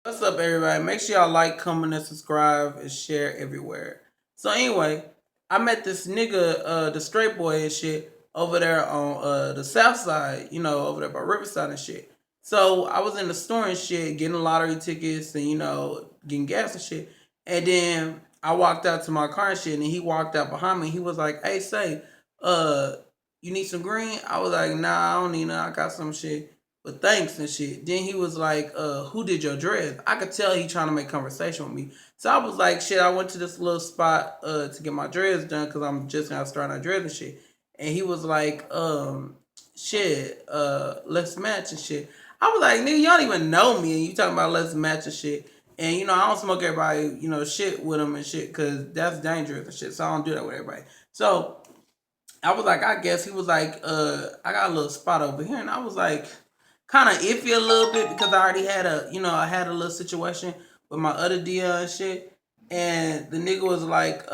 What's up, everybody? Make sure y'all like, comment, and subscribe, and share everywhere. So anyway, I met this nigga, the straight boy and shit, over there on the Southside, over there by Riverside and shit. So I was in the store and shit, getting lottery tickets and getting gas and shit. And then I walked out to my car and shit, and he walked out behind me. He was like, "Hey, say, uh, you need some green?" I was like, "Nah, I don't need none. I got some shit." But thanks and shit. Then he was like, who did your dreads? I could tell he trying to make conversation with me. So I was like, shit, I went to this little spot to get my dreads done because I'm just now starting on dreads and shit. And he was like, shit, let's match and shit. I was like, nigga, you don't even know me and you talking about let's match and shit. And I don't smoke everybody, shit with them and shit because that's dangerous and shit. So I don't do that with everybody. So I was like, I guess he was like, I got a little spot over here. And I was like, kind of iffy a little bit because I already had I had a little situation with my other DL and shit. And the nigga was like,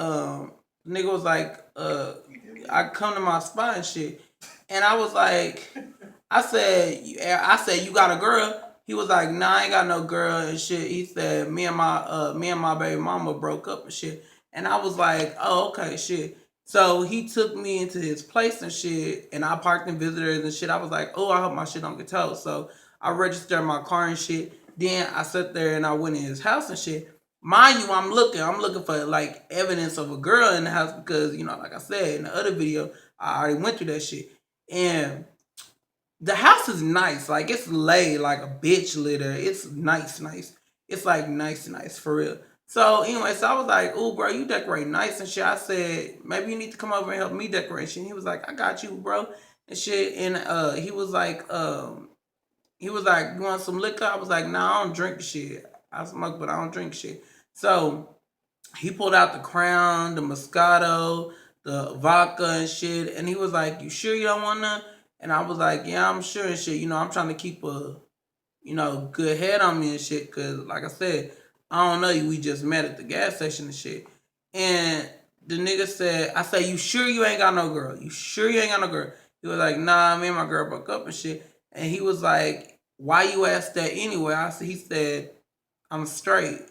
I come to my spot and shit. And I was like, I said, you got a girl? He was like, nah, I ain't got no girl and shit. He said, me and my baby mama broke up and shit. And I was like, oh, okay, shit. So he took me into his place and shit, and I parked in visitors and shit. I was like, oh, I hope my shit don't get towed. So I registered my car and shit. Then I sat there and I went in his house and shit. Mind you, I'm looking for like evidence of a girl in the house because like I said in the other video, I already went through that shit. And the house is nice. Like it's laid like a bitch litter. It's nice, nice. It's like nice, nice for real. So anyway, so I was like, "Ooh, bro, you decorate nice and shit." I said, "Maybe you need to come over and help me decorate." He was like, "I got you, bro," and shit. And he was like, "You want some liquor?" I was like, "Nah, I don't drink shit. I smoke, but I don't drink shit." So he pulled out the Crown, the Moscato, the vodka and shit, and he was like, "You sure you don't want none?" And I was like, "Yeah, I'm sure and shit. I'm trying to keep a good head on me and shit, cause like I said, I don't know you. We just met at the gas station and shit." And the nigga said, "I said, you sure you ain't got no girl? You sure you ain't got no girl?" He was like, "Nah, me and my girl broke up and shit." And he was like, "Why you asked that anyway?" He said, "I'm straight."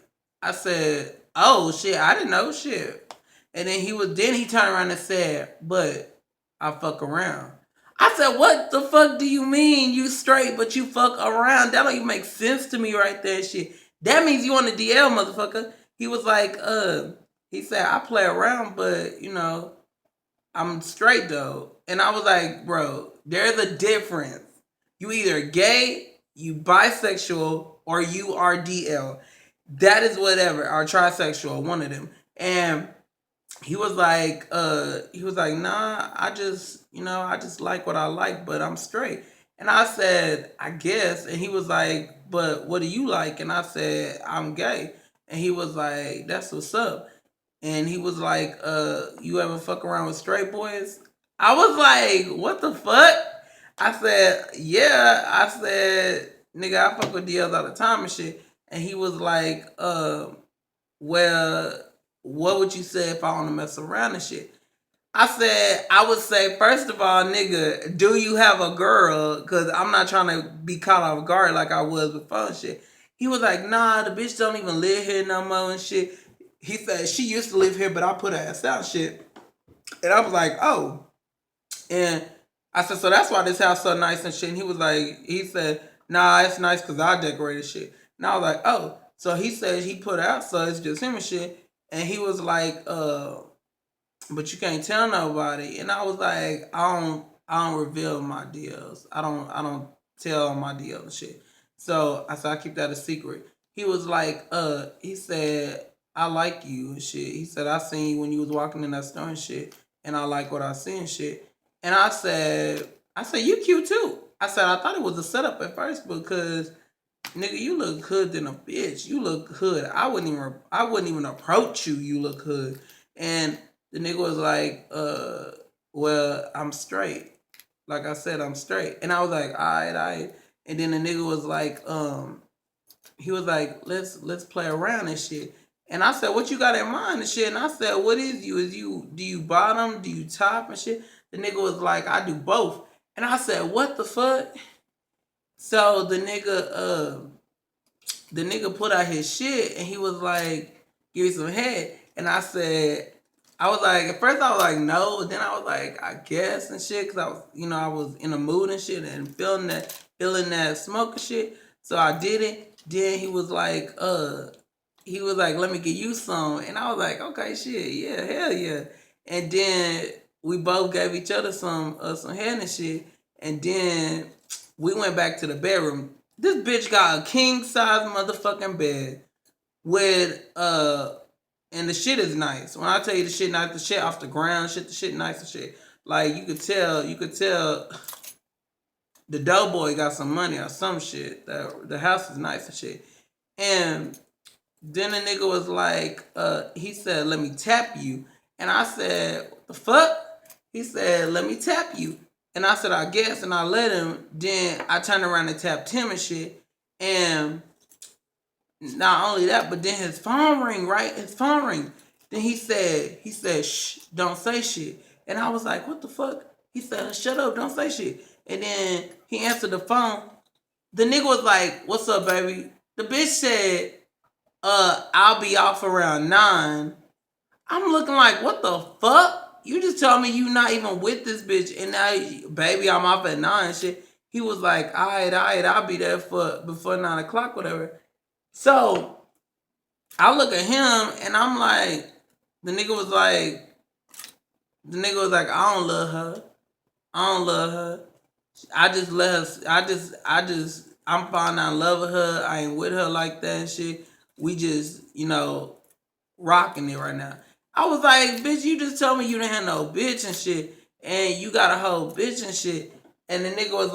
I said, "Oh shit, I didn't know shit." And then he turned around and said, "But I fuck around." I said, "What the fuck do you mean you straight but you fuck around? That don't even make sense to me right there, shit. That means you on the DL, motherfucker." He was like, he said, "I play around, but I'm straight though." And I was like, "Bro, there's a difference. You either gay, you bisexual, or you are DL. That is whatever, or trisexual, one of them." And he was like, "Nah, I just like what I like, but I'm straight." And I said, "I guess." And he was like, "But what do you like?" And I said, "I'm gay." And he was like, "That's what's up." And he was like, "You ever fuck around with straight boys?" I was like, "What the fuck?" I said, "Yeah." I said, "Nigga, I fuck with DLs all the time and shit." And he was like, "Well, what would you say if I want to mess around and shit?" I said, "I would say, first of all, nigga, do you have a girl? Because I'm not trying to be caught off guard like I was before and shit." He was like, "Nah, the bitch don't even live here no more and shit." He said, "She used to live here, but I put her ass out and shit." And I was like, "Oh." And I said, "So that's why this house so nice and shit." And he said, "Nah, it's nice because I decorated shit." And I was like, "Oh." So he said he put her out, so it's just him and shit. And he was like, "But you can't tell nobody." And I was like, I don't reveal my deals. I don't tell my deals and shit. So I said I keep that a secret. He was like, he said, "I like you and shit." He said, "I seen you when you was walking in that store and shit, and I like what I see and shit." And I said, "You cute too." I said, "I thought it was a setup at first because nigga, you look hood than a bitch. You look hood. I wouldn't even approach you. You look hood." And the nigga was like, well, I'm straight. Like I said, I'm straight." And I was like, "Alright, alright." And then the nigga was like, he was like, let's play around and shit." And I said, "What you got in mind and shit?" And I said, "What is you? Do you bottom? Do you top and shit?" The nigga was like, "I do both." And I said, "What the fuck?" So the nigga the nigga put out his shit and he was like, give me some head. And I said, I was like, at first I was like, no. Then I was like, I guess and shit. Cause I was, I was in a mood and shit and feeling that smoke and shit. So I did it. Then he was like, let me get you some. And I was like, okay, shit. Yeah, hell yeah. And then we both gave each other some head and shit. And then we went back to the bedroom. This bitch got a king size motherfucking bed with and the shit is nice. When I tell you the shit nice, the shit off the ground, the shit nice and shit. Like you could tell the doughboy got some money or some shit. The house is nice and shit. And then the nigga was like, he said, let me tap you. And I said, what the fuck? He said, let me tap you. And I said, I guess. And I let him. Then I turned around and tapped him and shit. And not only that, but then his phone ring, right? His phone ring. Then he said, shh, don't say shit. And I was like, what the fuck? He said, shut up, don't say shit. And then he answered the phone. The nigga was like, what's up, baby? The bitch said, I'll be off around 9. I'm looking like, what the fuck? You just told me you not even with this bitch, and now, baby, I'm off at 9 and shit. He was like, all right, I'll be there before 9 o'clock, whatever. So I look at him and I'm like, the nigga was like, I don't love her. I just let her. I'm falling out in love with her. I ain't with her like that and shit. We just, rocking it right now. I was like, bitch, you just told me you didn't have no bitch and shit, and you got a whole bitch and shit. And the nigga was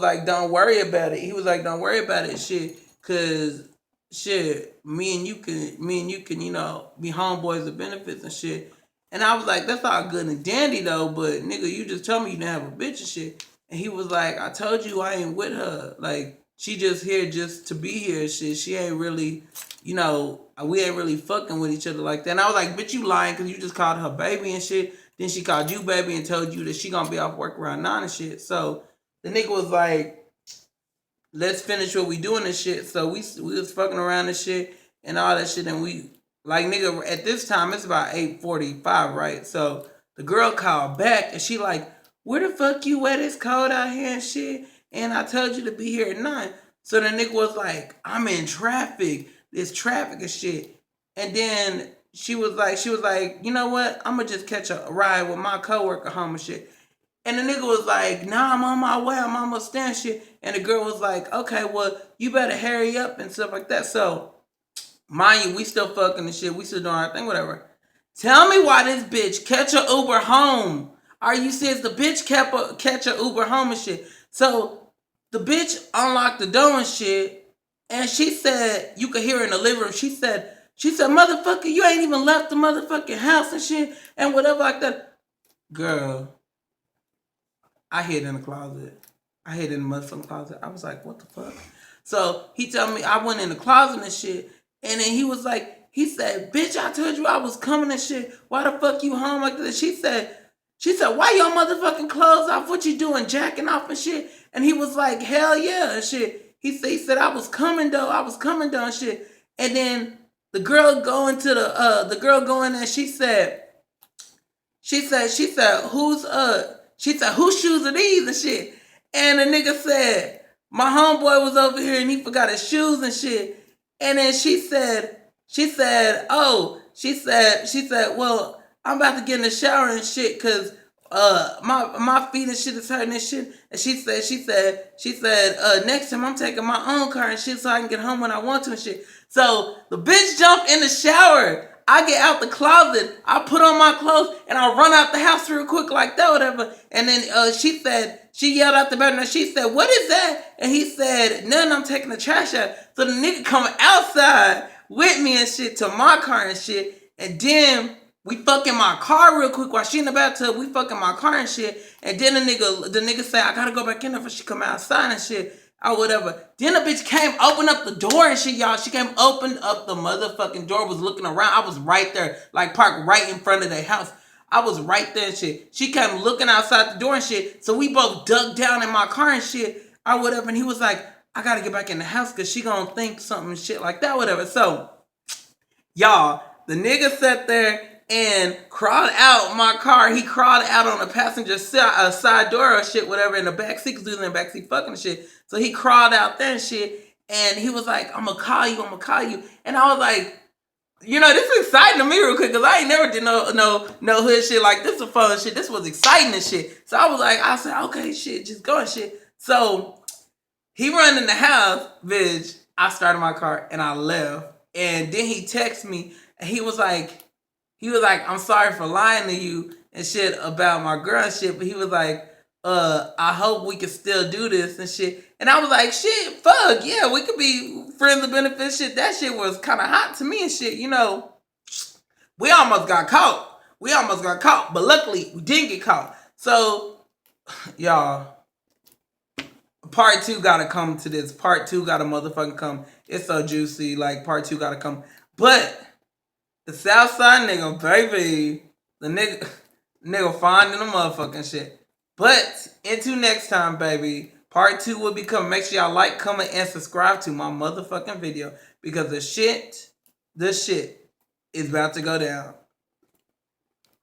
like, don't worry about it. He was like, don't worry about it, shit, cause shit, me and you can, be homeboys of benefits and shit. And I was like, that's all good and dandy though, but nigga, you just told me you didn't have a bitch and shit. And he was like, I told you I ain't with her. Like, she just here just to be here and shit. She ain't really, we ain't really fucking with each other like that. And I was like, bitch, you lying because you just called her baby and shit. Then she called you baby and told you that she gonna be off work around 9 and shit. So the nigga was like, let's finish what we doing and shit. So we was fucking around and shit and all that shit. And we, like, nigga, at this time, it's about 8:45, right? So the girl called back and she like, where the fuck you at? It's cold out here and shit. And I told you to be here at 9. So the nigga was like, I'm in traffic. There's traffic and shit. And then she was like, you know what? I'm gonna just catch a ride with my coworker home and shit. And the nigga was like, nah, I'm on my way. I'm almost stand shit. And the girl was like, okay, well, you better hurry up and stuff like that. So, mind you, we still fucking and shit. We still doing our thing, whatever. Tell me why this bitch catch a Uber home. Are you serious? The bitch catch a Uber home and shit. So, the bitch unlocked the door and shit. And she said, you could hear her in the living room. She said, motherfucker, you ain't even left the motherfucking house and shit. And whatever like that. Girl, I hid in the closet. I hid in the motherfucking closet. I was like, what the fuck? So he told me I went in the closet and shit. And then he was like, he said, bitch, I told you I was coming and shit. Why the fuck you home like this? She said, why your motherfucking clothes off? What you doing, jacking off and shit? And he was like, hell yeah and shit. He said, I was coming though and shit. And then the girl going there, she said, whose shoes are these and shit? And the nigga said, my homeboy was over here and he forgot his shoes and shit. And then she said, well, I'm about to get in the shower and shit because my feet and shit is hurting and shit. And she said, next time I'm taking my own car and shit so I can get home when I want to and shit. So the bitch jumped in the shower. I get out the closet, I put on my clothes, and I run out the house real quick like that, whatever. And then she yelled out the bedroom, and she said, what is that? And he said, nothing, I'm taking the trash out. So the nigga come outside with me and shit to my car and shit. And then we fucking my car real quick while she in the bathtub. We fucking my car and shit. And then the nigga said, I gotta go back in there before she come outside and shit. Or whatever. Then the bitch came, opened up the door and shit, y'all. She came, opened up the motherfucking door, was looking around. I was right there, like parked right in front of their house. I was right there and shit. She came looking outside the door and shit. So we both dug down in my car and shit, or whatever. And he was like, I gotta get back in the house because she gonna think something shit like that, whatever. So, y'all, the nigga sat there and crawled out my car. He crawled out on the passenger side door or shit, whatever, in the back seat, because we was in the back seat fucking shit. So he crawled out there and shit, and he was like, I'm gonna call you. And I was like, you know, this is exciting to me real quick, because I ain't never did no hood shit like this. Was fun shit. This was exciting and shit. So I said, okay, shit, just go and shit. So he run in the house, bitch. I started my car and I left. And then he texted me and he was like, I'm sorry for lying to you and shit about my girl and shit. But he was like, I hope we can still do this and shit. And I was like, shit, fuck, yeah, we could be friends of benefits shit. That shit was kind of hot to me and shit, you know. We almost got caught. But luckily, we didn't get caught. So, y'all, part 2 gotta come to this. Part 2 gotta motherfucking come. It's so juicy. Like, part 2 gotta come. But the Southside nigga, baby, the nigga finding the motherfucking shit. But until next time, baby, part 2 will be coming. Make sure y'all like, comment, and subscribe to my motherfucking video, because the shit is about to go down.